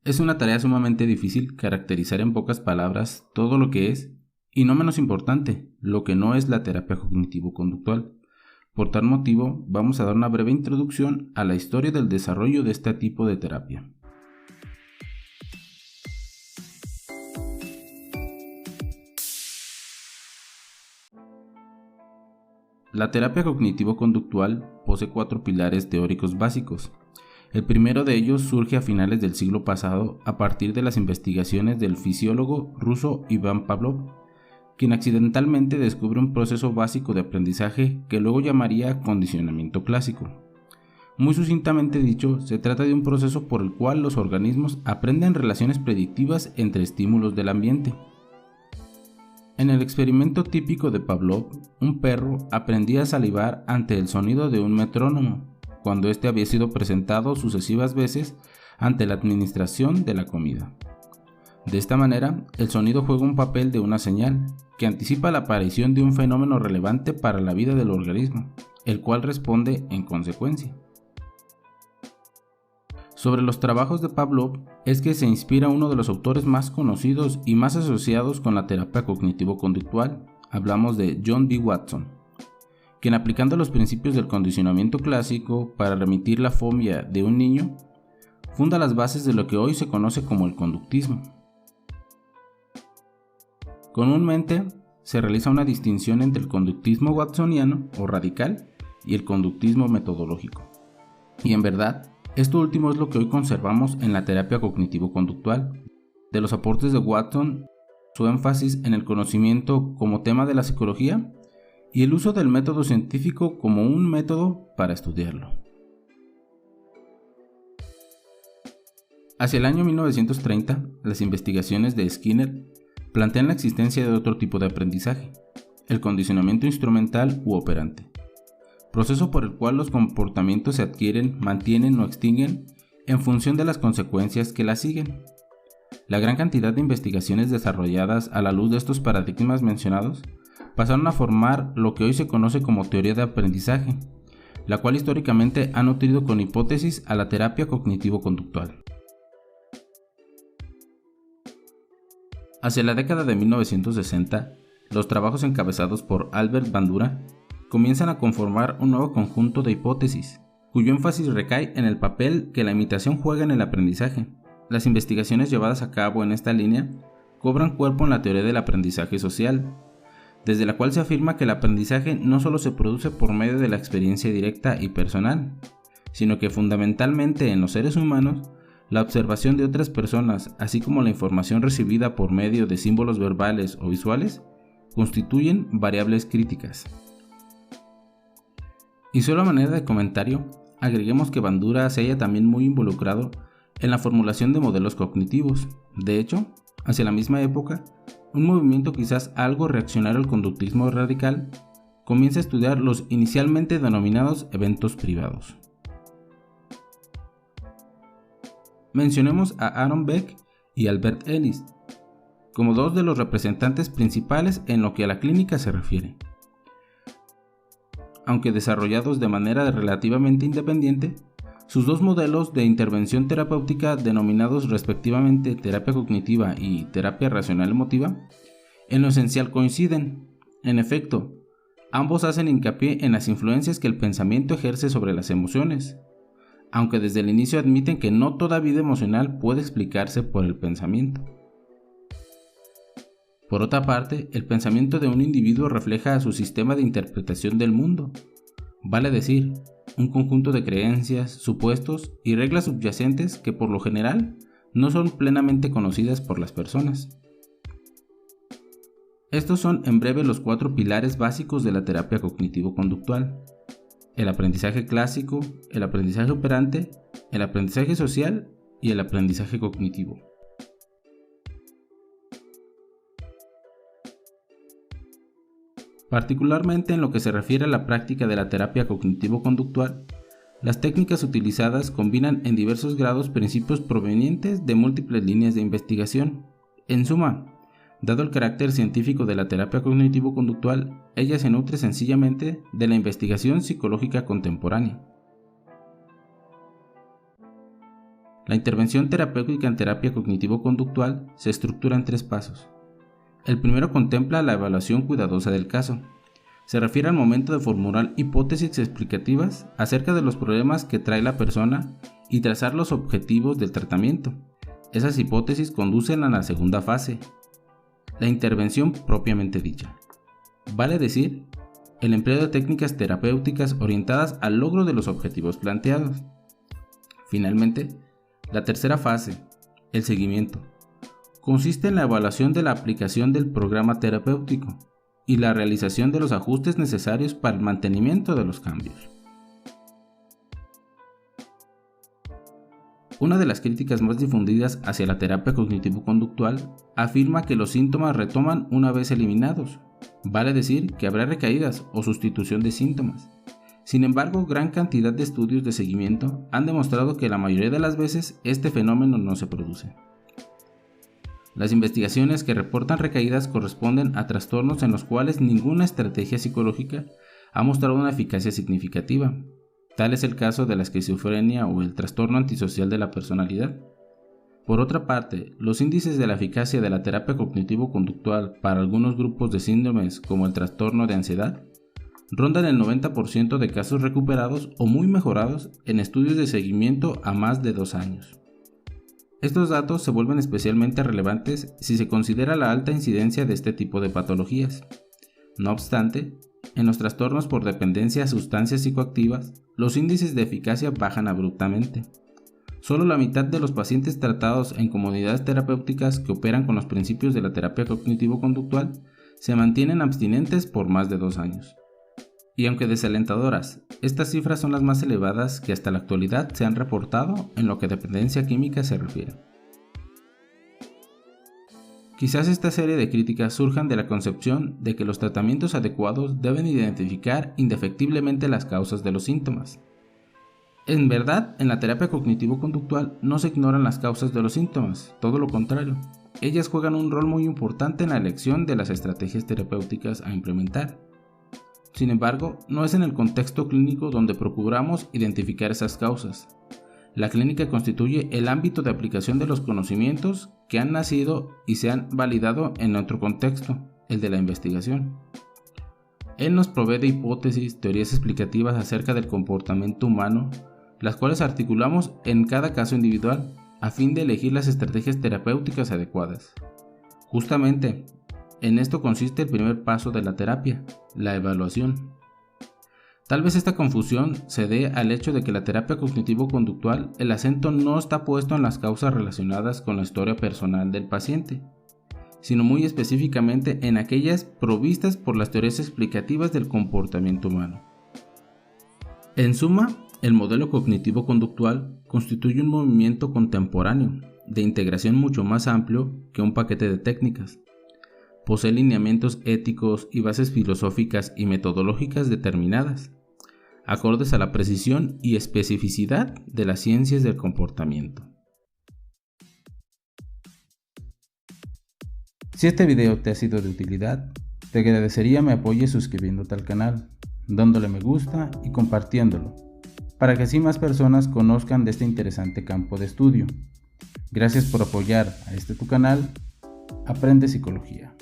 Es una tarea sumamente difícil caracterizar en pocas palabras todo lo que es, y no menos importante, lo que no es la terapia cognitivo-conductual. Por tal motivo, vamos a dar una breve introducción a la historia del desarrollo de este tipo de terapia. La terapia cognitivo-conductual posee 4 pilares teóricos básicos. El primero de ellos surge a finales del siglo pasado a partir de las investigaciones del fisiólogo ruso Ivan Pavlov, quien accidentalmente descubre un proceso básico de aprendizaje que luego llamaría condicionamiento clásico. Muy sucintamente dicho, se trata de un proceso por el cual los organismos aprenden relaciones predictivas entre estímulos del ambiente. En el experimento típico de Pavlov, un perro aprendía a salivar ante el sonido de un metrónomo, cuando éste había sido presentado sucesivas veces ante la administración de la comida. De esta manera, el sonido juega un papel de una señal, que anticipa la aparición de un fenómeno relevante para la vida del organismo, el cual responde en consecuencia. Sobre los trabajos de Pavlov es que se inspira uno de los autores más conocidos y más asociados con la terapia cognitivo-conductual. Hablamos de John D. Watson, quien aplicando los principios del condicionamiento clásico para remitir la fobia de un niño, funda las bases de lo que hoy se conoce como el conductismo. Comúnmente se realiza una distinción entre el conductismo watsoniano o radical y el conductismo metodológico. Y en verdad, esto último es lo que hoy conservamos en la terapia cognitivo-conductual. De los aportes de Watson, su énfasis en el conocimiento como tema de la psicología y el uso del método científico como un método para estudiarlo. Hacia el año 1930, las investigaciones de Skinner plantean la existencia de otro tipo de aprendizaje, el condicionamiento instrumental u operante, proceso por el cual los comportamientos se adquieren, mantienen o extinguen en función de las consecuencias que las siguen. La gran cantidad de investigaciones desarrolladas a la luz de estos paradigmas mencionados pasaron a formar lo que hoy se conoce como teoría de aprendizaje, la cual históricamente ha nutrido con hipótesis a la terapia cognitivo-conductual. Hacia la década de 1960, los trabajos encabezados por Albert Bandura comienzan a conformar un nuevo conjunto de hipótesis, cuyo énfasis recae en el papel que la imitación juega en el aprendizaje. Las investigaciones llevadas a cabo en esta línea cobran cuerpo en la teoría del aprendizaje social, desde la cual se afirma que el aprendizaje no solo se produce por medio de la experiencia directa y personal, sino que fundamentalmente en los seres humanos, la observación de otras personas, así como la información recibida por medio de símbolos verbales o visuales, constituyen variables críticas. Y solo a manera de comentario, agreguemos que Bandura se halla también muy involucrado en la formulación de modelos cognitivos. De hecho, hacia la misma época, un movimiento quizás algo reaccionario al conductismo radical comienza a estudiar los inicialmente denominados eventos privados. Mencionemos a Aaron Beck y Albert Ellis como dos de los representantes principales en lo que a la clínica se refiere. Aunque desarrollados de manera relativamente independiente, sus dos modelos de intervención terapéutica denominados respectivamente terapia cognitiva y terapia racional emotiva, en lo esencial coinciden. En efecto, ambos hacen hincapié en las influencias que el pensamiento ejerce sobre las emociones, aunque desde el inicio admiten que no toda vida emocional puede explicarse por el pensamiento. Por otra parte, el pensamiento de un individuo refleja su sistema de interpretación del mundo, vale decir, un conjunto de creencias, supuestos y reglas subyacentes que por lo general no son plenamente conocidas por las personas. Estos son en breve los 4 pilares básicos de la terapia cognitivo-conductual: el aprendizaje clásico, el aprendizaje operante, el aprendizaje social y el aprendizaje cognitivo. Particularmente en lo que se refiere a la práctica de la terapia cognitivo-conductual, las técnicas utilizadas combinan en diversos grados principios provenientes de múltiples líneas de investigación. En suma, dado el carácter científico de la terapia cognitivo-conductual, ella se nutre sencillamente de la investigación psicológica contemporánea. La intervención terapéutica en terapia cognitivo-conductual se estructura en 3 pasos. El primero contempla la evaluación cuidadosa del caso. Se refiere al momento de formular hipótesis explicativas acerca de los problemas que trae la persona y trazar los objetivos del tratamiento. Esas hipótesis conducen a la segunda fase, la intervención propiamente dicha. Vale decir, el empleo de técnicas terapéuticas orientadas al logro de los objetivos planteados. Finalmente, la tercera fase, el seguimiento, consiste en la evaluación de la aplicación del programa terapéutico y la realización de los ajustes necesarios para el mantenimiento de los cambios. Una de las críticas más difundidas hacia la terapia cognitivo-conductual afirma que los síntomas retoman una vez eliminados. Vale decir que habrá recaídas o sustitución de síntomas. Sin embargo, gran cantidad de estudios de seguimiento han demostrado que la mayoría de las veces este fenómeno no se produce. Las investigaciones que reportan recaídas corresponden a trastornos en los cuales ninguna estrategia psicológica ha mostrado una eficacia significativa. Tal es el caso de la esquizofrenia o el trastorno antisocial de la personalidad. Por otra parte, los índices de la eficacia de la terapia cognitivo-conductual para algunos grupos de síndromes como el trastorno de ansiedad rondan el 90% de casos recuperados o muy mejorados en estudios de seguimiento a más de 2 años. Estos datos se vuelven especialmente relevantes si se considera la alta incidencia de este tipo de patologías. No obstante, en los trastornos por dependencia a sustancias psicoactivas, los índices de eficacia bajan abruptamente. Solo la mitad de los pacientes tratados en comunidades terapéuticas que operan con los principios de la terapia cognitivo-conductual se mantienen abstinentes por más de 2 años. Y aunque desalentadoras, estas cifras son las más elevadas que hasta la actualidad se han reportado en lo que a dependencia química se refiere. Quizás esta serie de críticas surjan de la concepción de que los tratamientos adecuados deben identificar indefectiblemente las causas de los síntomas. En verdad, en la terapia cognitivo-conductual no se ignoran las causas de los síntomas, todo lo contrario. Ellas juegan un rol muy importante en la elección de las estrategias terapéuticas a implementar. Sin embargo, no es en el contexto clínico donde procuramos identificar esas causas. La clínica constituye el ámbito de aplicación de los conocimientos que han nacido y se han validado en otro contexto, el de la investigación. Él nos provee de hipótesis, teorías explicativas acerca del comportamiento humano, las cuales articulamos en cada caso individual, a fin de elegir las estrategias terapéuticas adecuadas. Justamente, en esto consiste el primer paso de la terapia, la evaluación. Tal vez esta confusión se dé al hecho de que la terapia cognitivo-conductual el acento no está puesto en las causas relacionadas con la historia personal del paciente, sino muy específicamente en aquellas provistas por las teorías explicativas del comportamiento humano. En suma, el modelo cognitivo-conductual constituye un movimiento contemporáneo, de integración mucho más amplio que un paquete de técnicas. Posee lineamientos éticos y bases filosóficas y metodológicas determinadas, acordes a la precisión y especificidad de las ciencias del comportamiento. Si este video te ha sido de utilidad, te agradecería me apoyes suscribiéndote al canal, dándole me gusta y compartiéndolo, para que así más personas conozcan de este interesante campo de estudio. Gracias por apoyar a este tu canal, Aprende Psicología.